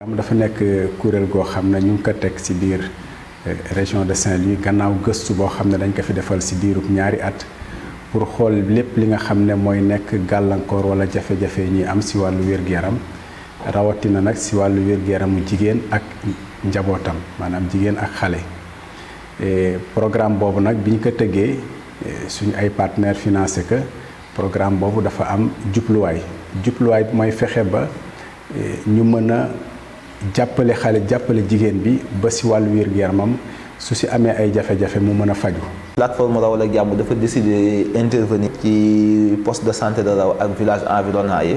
dafa nekk kuréel goo xam ne ñu ngi ko teg ci biir région de Saint-Louis gannaaw gëstu boo xam ne dañ ko fi defal ci diirub ñaari at pour xool lépp li nga xam ne mooy nekk gàllankoor wala jafe-jafe ñi am ci wàllu wér-gu-yaram rawatina nag ci wàllu wér-gu-yaramu jigéen ak njabootam maanaam jigéen ak xale. Programme boobu nag bi ñu ko tëggee suñu ay partenaires financé que programme boobu dafa am jubluwaay bi mooy fexe ba ñu mën a jàppale xale jàppale jigéen bi ba ci wàllu wér-gu-yaramam su ci amee ay jafe-jafe mu mën a faju. Plateforme Rawal ak Jàmm dafa décider intervenir ci poste de santé de Raw ak village environnant yi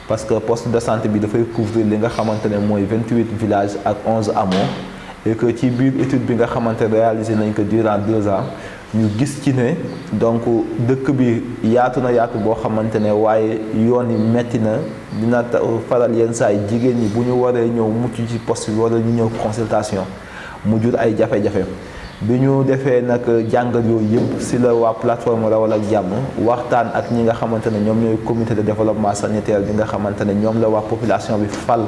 parce que poste de santé bi dafay couvrir li nga xamante ne mooy 28 villages ak 11 hameaux et que ci biir étude bi nga xamante ne réalisé nañ ko durant 2 ans ñu gis ci ne donc dëkk bi yaatu na yaatu boo xamante ne waaye yoon yi metti na dina faral yenn saa yi jigéen ñi bu ñu waree ñëw mucc ci poste bi wala ñu ñëw consultation mu jur ay jafe-jafe bi ñu defee nag jàngat yooyu yëpp ci la waa plateforme Rawal ak Jàmm waxtaan ak ñi nga xamante ne ñoom ñooy comité de développement sanitaire bi nga xamante ne ñoom la waa population bi fal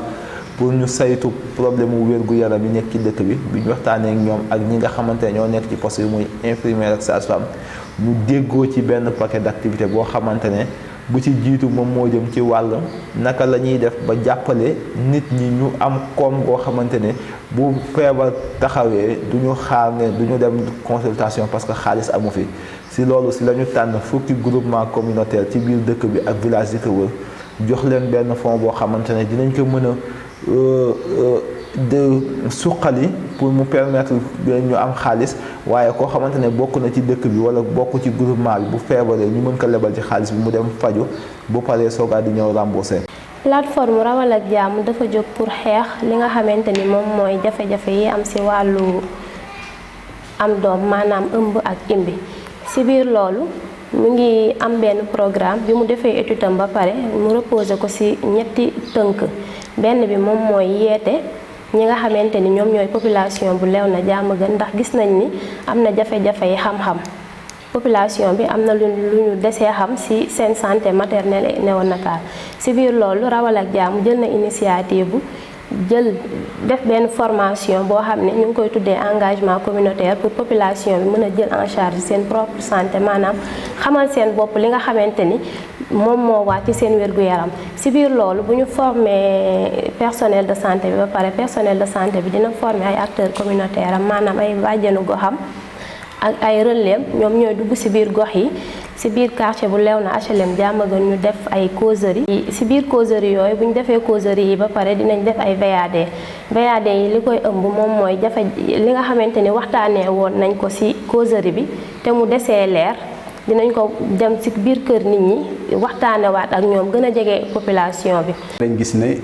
pour ñu saytu problème mu wér-gu-yaram yi nekk ci dëkk bi ñu waxtaanee ak ñoom ak ñi nga xamante ne ñoo nekk ci poste bi muy infirmière ak sage-femme ñu déggoo ci benn paquet d'activité boo xamante ne bu ci jiitu moom moo jëm ci wàll naka la ñuy def ba jàppale nit ñi ñu am koom goo xamante ne bu feebar taxawee du ñu xaar ne du ñu dem consultation parce que xaalis amu fi si loolu si la ñu tànn fukki groupement communautaire ci biir dëkk bi ak village yi ko wër jox leen benn fonds boo xamante ne dinañ ko mën a de suqali pour mu permettre ñu am xaalis waaye koo xamante ne bokk na ci dëkk bi wala bokk ci groupement bi bu feebaree ñu mën ko lebal ci xaalis bi mu dem faju bu paree soogaa di ñëw remboursé. Plateforme Rawal ak Jàmm dafa jóg pour xeex li nga xamante ni moom mooy jafe-jafe yi am ci wàllu am doom maanaam ëmb ak imbi ci biir loolu mu ngi am benn programme bi mu defee étude am ba pare mu reposé ko ci ñetti tënk benn bi moom mooy yeete ñi nga xamante ni ñoom ñooy population bu Léona Diamaguène ndax gis nañ ni am na jafe-jafe yi xam-xam population bi am na lu ñu desee xam ci seen santé maternelle et néonatale ci biir loolu Rawal ak Jàmm jël na initiative bu jël def benn formation boo xam ne ñu ngi koy tuddee engagement communautaire pour population bi mën a jël en charge seen propre santé maanaam xamal seen bopp li nga xamante ni moom moo waat ci seen wér-gu-yaram ci biir loolu bu ñu former personnel de santé bi ba pare personnel de santé bi dina former ay acteurs communautaires am maanaam ay bàjjenu goxam ak ay relais ñoom ñooy dugg ci biir gox yi ci biir quartier bu Léona HLM Diamaguène ñu def ay causerie ci biir causerie yooyu bu ñu defee causerie yi ba pare dinañ def ay VAD yi li koy ëmb moom mooy jafe li nga xamante ni waxtaanee woon nañ ko ci causerie bi te mu desee leer dinañ ko dem ci biir kër nit ñi waxtaanewaat ak ñoom gën a jege population bi. dañ gis ne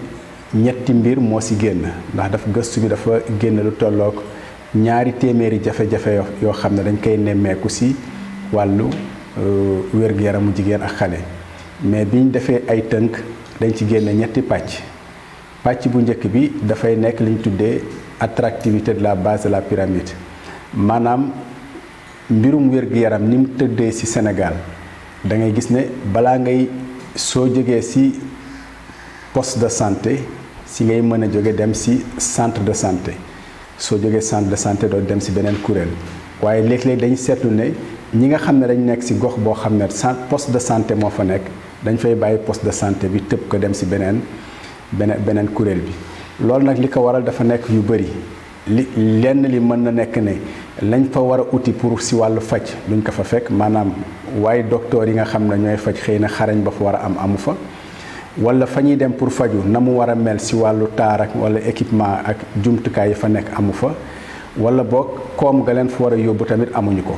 ñetti mbir moo ci génn ndax dafa gëstu bi dafa génn lu tollook 200 jafe-jafe yoo xam ne dañ koy nemmeeku ci wàllu wér-gu-yaramu jigéen ak xale mais biñ defee ay tënk dañ ci génne ñetti pàcc bu njëkk bi dafay nekk li ñu tuddee attractivité de la base de la pyramide maanaam mbirum wér-gu-yaram ni mu tëddee ci Sénégal da ngay gis ne balaa ngay soo jógee ci poste de santé ci ngay mën a jóge dem ci centre de santé soo jógee centre de santé doo dem ci beneen kuréel waaye léeg-léeg dañ seetlu ne ñi nga xam ne dañ nekk ci gox boo xam ne poste de santé moo fa nekk dañ fay bàyyi poste de santé bi tëb ko dem ci beneen kuréel bi loolu nag li ko waral dafa nekk yu bari lenn li mën na nekk ne lañ fa war a uti pour ci wàllu faj duñ ko fa fekk maanaam waaye docteur yi nga xam ne ñooy faj xëy na xarañ ba fa war a am amu fa wala fa ñuy dem pour faju na mu war a mel ci wàllu taar ak wala équipement ak jumtukaay yi fa nekk amu fa wala boog koom ga leen fa war a yóbbu tamit amuñu ko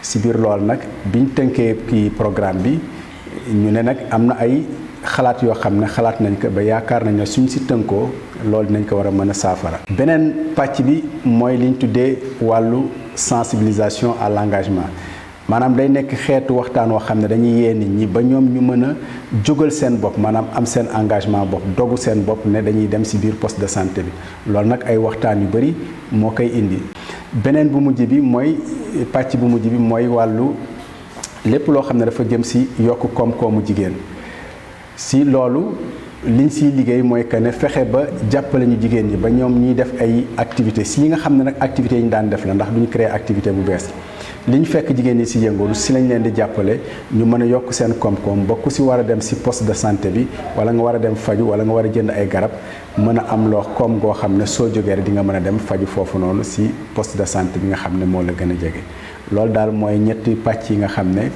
ci biir loolu nag biñ tënkee kii programme bi ñu ne nag am na ay xalaat yoo xam ne xalaat nañ ko ba yaakaar nañ ne suñ ci tënkoo loolu dinañ ko war a mën a saafara. beneen pàcc bi mooy liñ tuddee wàllu sensibilisation à l'engagement maanaam day nekk xeetu waxtaan woo xam ne dañuy yee nit ñi ba ñoom ñu mën a jógal seen bopp maanaam am seen engagement bopp dogu seen bopp ne dañuy dem ci biir poste de santé bi loolu nag ay waxtaan yu bari moo koy indi. beneen bu mujj bi mooy pàcc bu mujj bi mooy wàllu lépp loo xam ne dafa jëm ci yokk koom-koomu jigéen ci loolu liñ siy liggéey mooy que ne fexe ba jàppale ñu jigéen ñi ba ñoom ñuy def ay activités si yi nga xam ne nag activités yi ñu daan def la ndax duñu créer activité bu bees li ñu fekk jigéen ñi si yëngoolu si lañ leen di jàppale ñu mën a yokk seen koom-koom ba ku si war a dem si poste de santé bi wala nga war a dem faju wala nga war a jënd ay garab mën a am loo koom goo xam ne soo jógee rek di nga mën a dem faju foofu noonu si poste de santé bi nga xam ne moo la gën a jege loolu daal mooy ñetti pàcc yi nga xam ne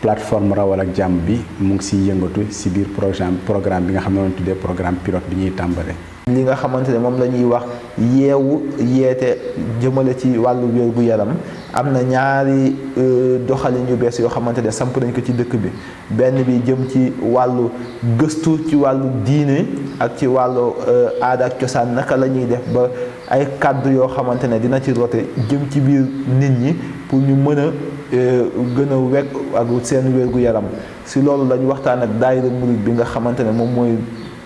plateforme Rawal ak Jàmm bi mu ngi siy yëngatu si biir programme bi nga xam ne lañ tuddee programme pilote bi ñuy tàmbale. li nga xamante ne moom la ñuy wax yeete jëmale ci wàllu wér-gu-yaram am na ñaari doxalin yu bees yoo xamante ne samp nañ ko ci dëkk bi benn bi jëm ci wàllu gëstu ci wàllu diine ak ci wàllu aada ak cosaan naka la ñuy def ba ay kàddu yoo xamante ne dina ci rote jëm ci biir nit ñi pour ñu mën a gën a wekk ak seen wér-gu-yaram si loolu lañu waxtaan ak daayira murid bi nga xamante ne moom mooy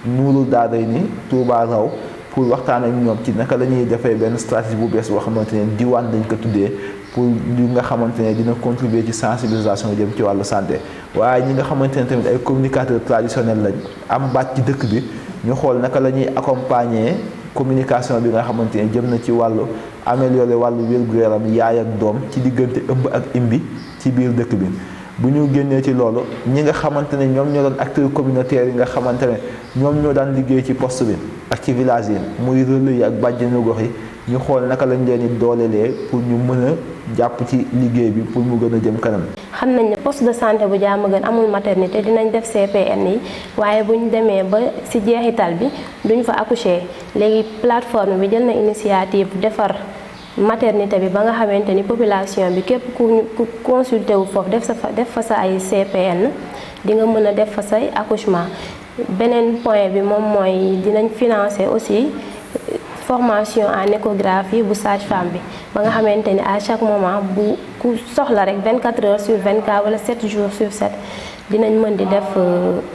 Nuurul Daarayni Touba Raw pour waxtaan ak ñoom ci naka la ñuy defee benn stratégie bu bees boo xamante ne diwaan lañ ko tuddee pour li nga xamante ne dina contribuer ci sensibilisation jëm ci wàllu santé waaye ñi nga xamante ne tamit ay communicateurs traditionnels lañ am baat ci dëkk bi ñu xool naka la ñuy accompagner communication bi nga xamante ne jëm na ci wàllu améliorer wàllu wér-gu-yaram yaay ak doom ci diggante ëmb ak imbi ci biir dëkk bi. bu ñu génnee ci loolu ñi nga xamante ne ñoom ñoo doon acteurs communautaires yi nga xamante ne ñoom ñoo daan liggéey ci poste bi ak ci village yi muy relais yi ak bàjjenu gox yi ñu xool naka lañ leen di doolelee pour ñu mën a jàpp ci liggéey bi pour mu gën a jëm kanam. xam nañ ne poste de santé bu Diamaguène amul maternité dinañ def CPN yi waaye bu ñu demee ba ci jeexital bi duñ fa accoucher léegi plateforme bi jël na initiative defar maternité bi ba nga xamante ni population bi képp ku consulté wu foofu def fa sa ay CPN di nga mën a def fa say accouchement beneen point bi moom mooy dinañ financer aussi formation en échographie bu sage-femme bi ba nga xamante ni à chaque moment bu ku soxla rek 24 heures sur 24 wala 7 jours sur 7 dinañ mën di def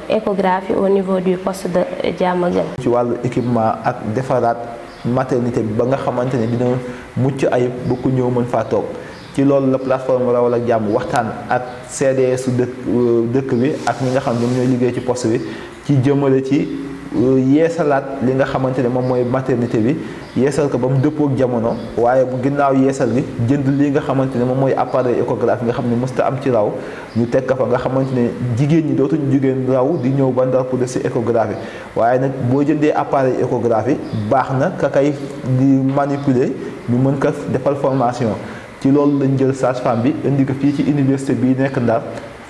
échographie au niveau du poste de Diamaguène. ci wàllu équipement ak defaraat maternité bi ba nga xamante ne dina mucc ayib ba ku ñëw mën faa toog ci loolu la plateforme Rawal ak Jàmm waxtaan ak CDS dëkk bi ak ñi nga xam ñoom ñooy liggéey ci poste bi ci jëmale ci yeesalaat li nga xamante ne moom mooy maternité bi yeesal ko ba mu dëppoo ak jamono waaye bu ginnaaw yeesal gi jënd li nga xamante ne moom mooy appareil échographie nga xam ne mësta am ci Raw ñu teg ko fa nga xamante ne jigéen ñi dootuñu jugeen Raw di ñëw ba Ndar pour def si échographie waaye nag boo jëndee appareil échographie baax na ka kay di manipuler ñu mën ko defal formation ci loolu lañ jël sage-femme bi indi ko fii ci université bii nekk Ndar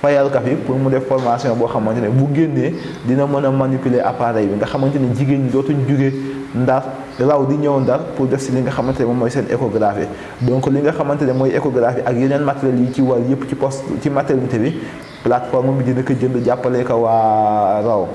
fayal ka fi pour mu def formation boo xamante ne bu génnee dina mën a manipuler appareil bi nga xamante ne jigéen ñi dootuñ jugee Ndar Raw di ñëw Ndar pour def si li nga xamante ne moom mooy seen échographie donc li nga xamante ne mooy échographie ak yeneen matériels yi ci war yëpp ci poste ci maternité bi plateforme bi dina ko jënd jàppale ko waa Raw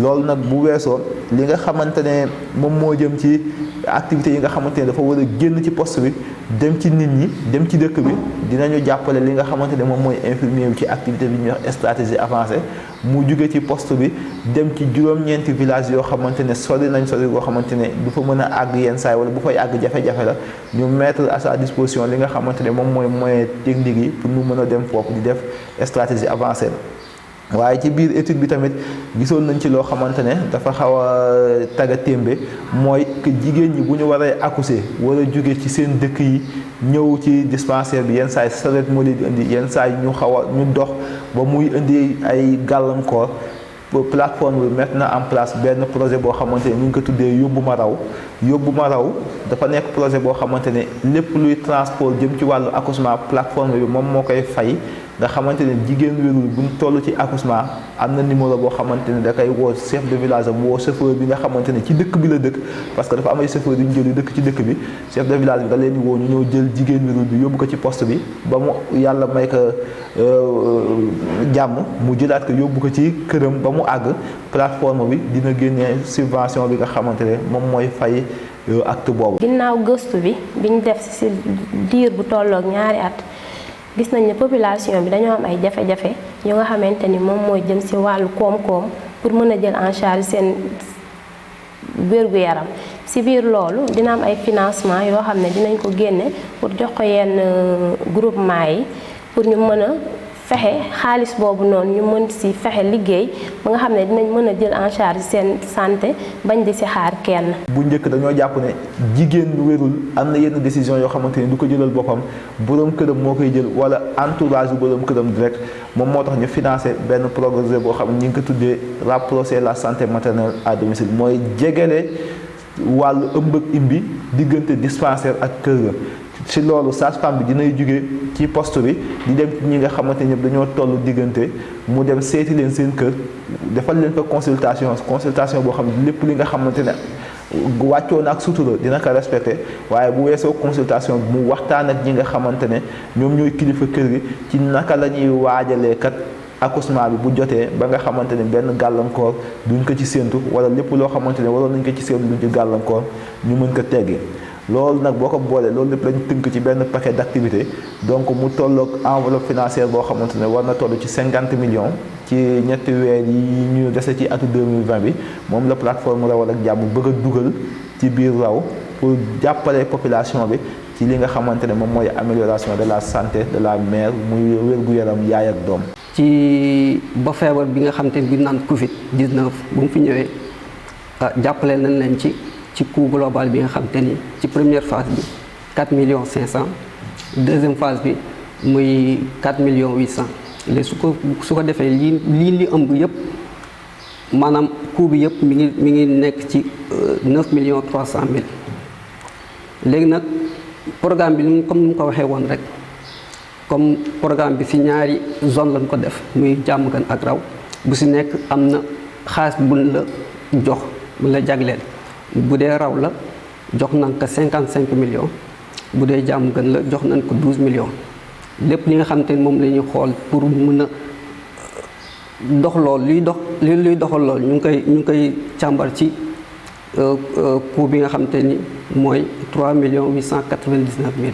loolu nag bu weesoo li nga xamante ne moom moo jëm ci activités yi nga xamante ne dafa war a génn ci poste bi dem ci nit ñi dem ci dëkk bi dinañu jàppale li nga xamante ne moom mooy infirmier bi ci activité bi ñuy wax stratégie avancée mu jóge ci poste bi dem ci juróom-ñeenti village yoo xamante ne sori boo xamante ne du fa mën a àgg yenn saay wala bu fay àgg jafe-jafe la ñu mettre à sa disposition li nga xamante ne moom mooy moyen technique yi pour mu mën a dem foofu di def stratégie avancée waaye ci biir étude bi tamit gisoon nañ ci loo xamante ne dafa xaw a taga témbe mooy que jigéen ñi bu ñu waree accoucher war a jóge ci seen dëkk yi ñëw ci dispensaire bi yenn saa yi saret moo leen di indi yenn saa yi ñu xaw a ñu dox ba muy indi ay gàllankoor plateforme bi mettre na en place benn projet boo xamante ne ñu ngi ko tuddee Yóbbu Ma Raw dafa nekk projet boo xamante ne lépp luy transport jëm ci wàllu accouchement plateforme bi moom moo koy fay nga xamante ne jigéen wérul bu ñu toll ci accouchement am na numéro boo xamante ne da koy woo chef de village am woo chauffeur bi nga xamante ne ci dëkk bi la dëkk parce que dafa am ay chauffeur yu ñu jël yu dëkk ci dëkk bi chef de village bi da leen di woo ñu ñëw jël jigéen wérul bi yóbbu ko ci poste bi ba mu yàlla may ko jàmm mu jëlaat ko yóbbu ko ci këram ba mu àgg plateforme bi dina génnee subvention bi nga xamante ne moom mooy fay acte boobu. ginnaaw gëstu bi ñu def ci diir bu tolloog ñaari at gis nañ ne population bi dañoo am ay jafe-jafe yu nga xamante ni moom mooy jëm ci wàllu koom-koom pour mën a jël en charge seen wér-gu-yaram ci biir loolu dina am ay financement yoo xam ne dinañ ko génne pour jox ko yenn groupement yi pour ñu mën a fexe xaalis boobu noonu ñu mën si fexe liggéey ba nga xam ne dinañ mën a jël en charge seen santé bañ di si xaar kenn. bu njëkk dañoo jàpp ne jigéen wérul am na yenn décision yoo xamante ni du ko jëlal boppam borom këram moo koy jël wala entourage bu borom këram direct moom moo tax ñu financé benn projet boo xam ne ñu ngi ko tuddee rapprocher la santé maternelle à domicile mooy jegele wàllu ëmb ak imbi diggante dispensaire ak kër ga. ci loolu sage-femme bi dinay jóge ci poste bi di dem ñi nga xamante ñëpp dañoo toll diggante mu dem seeti leen seen kër defal leen fa consultation boo xam ne lépp li nga xamante ne wàccoo na ak sutura dina ko respecté waaye bu weesoo consultation bi mu waxtaan ak ñi nga xamante ne ñoom ñooy kilifa kër gi ci naka la ñuy waajalee kat accouchement bi bu jotee ba nga xamante ne benn gàllankoor duñ ko ci séentu wala lépp loo xamante ne waroon nañ ko ci séentu duñ ci gàllankoor ñu mën ko teggi. loolu nag boo ko boolee loolu lépp lañ tënk ci benn paquet d'activité donc mu tolloog enveloppe financière boo xamante ne war na toll ci 50 millions ci ñetti weer yi ñu dese ci atu 2020 bi moom la plateforme Rawal ak Jàmm bëgg a dugal ci biir raw pour jàppale population bi ci li nga xamante ne moom mooy amélioration de la santé de la mère muy wér-gu-yaram yaay ak doom. ci ba feebar bi nga xamante ne bi naan Covid 19 bu mu fi ñëwee jàppale nañ leen ci coût global bi nga xamante ni ci première phase bi 4 millions 500 deuxième phase bi muy 4 millions 800 léegi su ko defee li ëmb yëpp maanaam coût bi yëpp mi ngi nekk ci 9 millions 300 mille. léegi nag programme bi comme ni mu ko waxee woon rek comme programme bi ci ñaari zone lañ ko def muy Diamaguène ak Raw bu ci nekk am na xaalis buñ la jox buñ la jagleel. bu dee Raw la jox nañ ko 55 millions bu dee Diamaguène la jox nañ ko 12 millions lépp li nga xamante ni moom la ñuy xool pour mën a dox lool luy doxal lool ñu ngi koy càmbar ci coût bi nga xamante ni mooy 3 millions 899 mille.